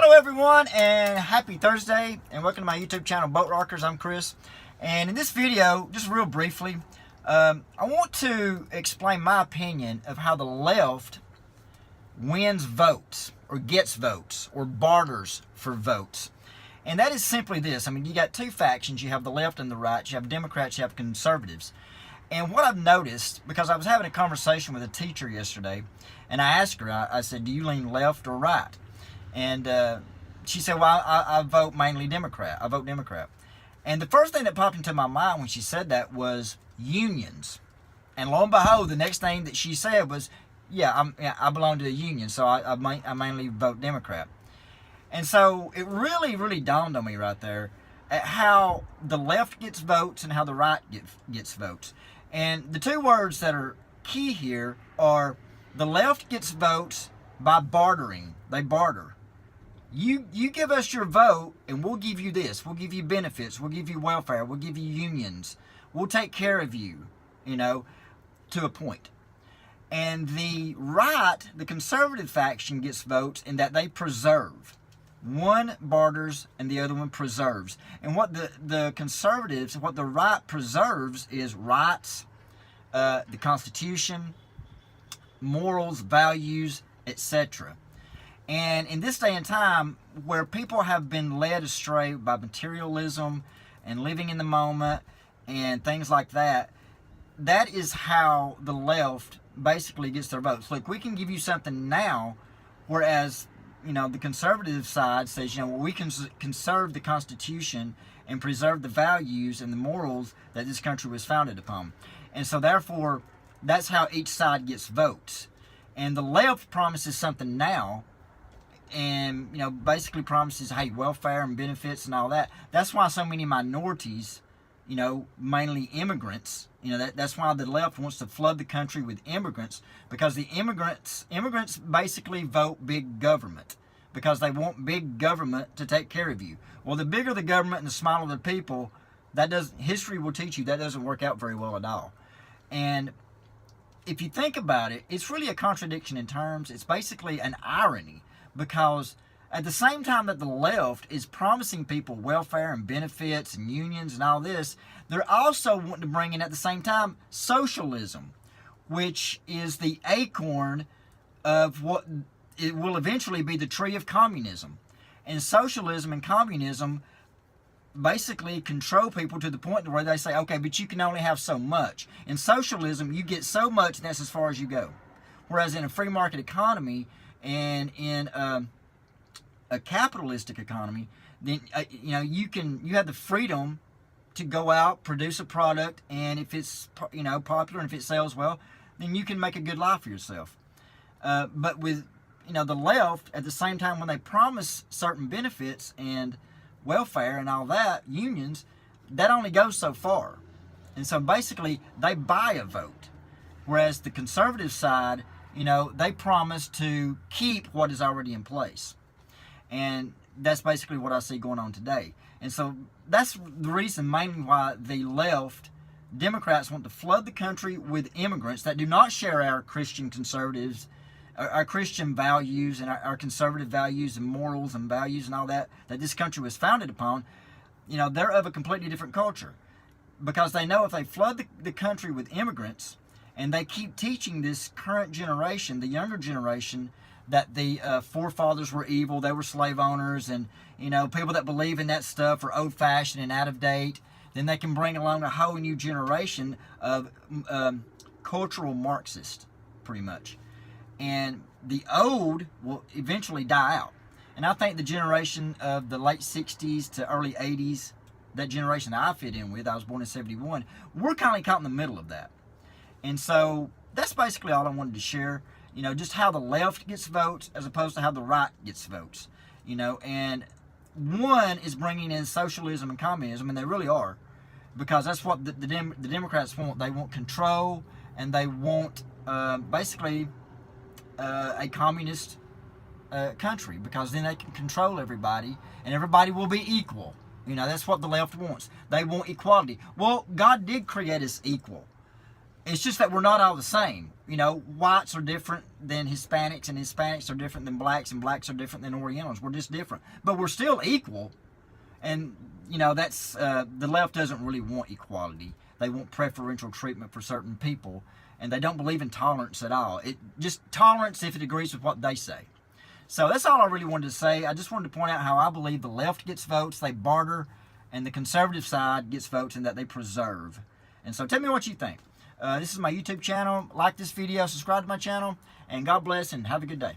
Hello everyone, and happy Thursday, and welcome to my YouTube channel, Boat Rockers. I'm Chris, and in this video, just real briefly, I want to explain my opinion of how the left wins votes, or gets votes, or barters for votes. And that is simply this. I mean, you got two factions. You have the left and the right. You have Democrats, you have conservatives. And what I've noticed, because I was having a conversation with a teacher yesterday, and I asked her, I said, do you lean left or right? And she said, well, I vote mainly Democrat. I vote Democrat. And the first thing that popped into my mind when she said that was unions. And lo and behold, the next thing that she said was, yeah, I belong to a union, so I mainly vote Democrat. And so it really dawned on me right there at how the left gets votes and how the right gets votes. And the two words that are key here are the left gets votes by bartering. They barter. You give us your vote and we'll give you this. We'll give you benefits. We'll give you welfare. We'll give you unions. We'll take care of you, to a point. And the right, the conservative faction, gets votes in that they preserve. One barters and the other one preserves. And what the conservatives, what the right preserves is rights, the Constitution, morals, values, etc. And in this day and time, where people have been led astray by materialism and living in the moment and things like that, that is how the left basically gets their votes. Look, we can give you something now, whereas, the conservative side says, we can conserve the Constitution and preserve the values and the morals that this country was founded upon. And so therefore, that's how each side gets votes. And the left promises something now, and basically promises, hey, welfare and benefits and all that. That's why so many minorities, mainly immigrants, that's why the left wants to flood the country with immigrants, because the immigrants basically vote big government, because they want big government to take care of you. Well, the bigger the government and the smaller the people, history will teach you that doesn't work out very well at all. And if you think about it, it's really a contradiction in terms. It's basically an irony, because at the same time that the left is promising people welfare and benefits and unions and all this, they're also wanting to bring in at the same time socialism, which is the acorn of what it will eventually be the tree of communism. And socialism and communism basically control people to the point where they say, okay, but you can only have so much. In socialism, you get so much, and that's as far as you go. Whereas in a free market economy and in a capitalistic economy, then you have the freedom to go out, produce a product, and if it's popular and if it sells well, then you can make a good life for yourself. But with the left, at the same time, when they promise certain benefits and welfare and all that, unions, that only goes so far. And so basically, they buy a vote. Whereas the conservative side, they promise to keep what is already in place. And that's basically what I see going on today. And so that's the reason mainly why the left, Democrats, want to flood the country with immigrants that do not share our Christian conservatives, our Christian values and our conservative values and morals and values and all that this country was founded upon. They're of a completely different culture, because they know if they flood the country with immigrants and they keep teaching this current generation, the younger generation, that the forefathers were evil, they were slave owners, and people that believe in that stuff are old-fashioned and out of date, then they can bring along a whole new generation of cultural Marxists, pretty much. And the old will eventually die out. And I think the generation of the late 60s to early 80s, that generation that I fit in with, I was born in 71, we're kind of caught in the middle of that. And so that's basically all I wanted to share. Just how the left gets votes as opposed to how the right gets votes. And one is bringing in socialism and communism, and they really are, because that's what the Democrats want. They want control, and they want basically a communist country, because then they can control everybody, and everybody will be equal. That's what the left wants. They want equality. Well, God did create us equal. It's just that we're not all the same. you know, whites are different than Hispanics, and Hispanics are different than blacks, and blacks are different than Orientals. We're just different. But we're still equal. And, you know, that's, the left doesn't really want equality. They want preferential treatment for certain people. And they don't believe in tolerance at all. It just tolerance if it agrees with what they say. So that's all I really wanted to say. I just wanted to point out how I believe the left gets votes, they barter, and the conservative side gets votes, and that they preserve. And so tell me what you think. This is my YouTube channel. Like this video, subscribe to my channel, and God bless, and have a good day.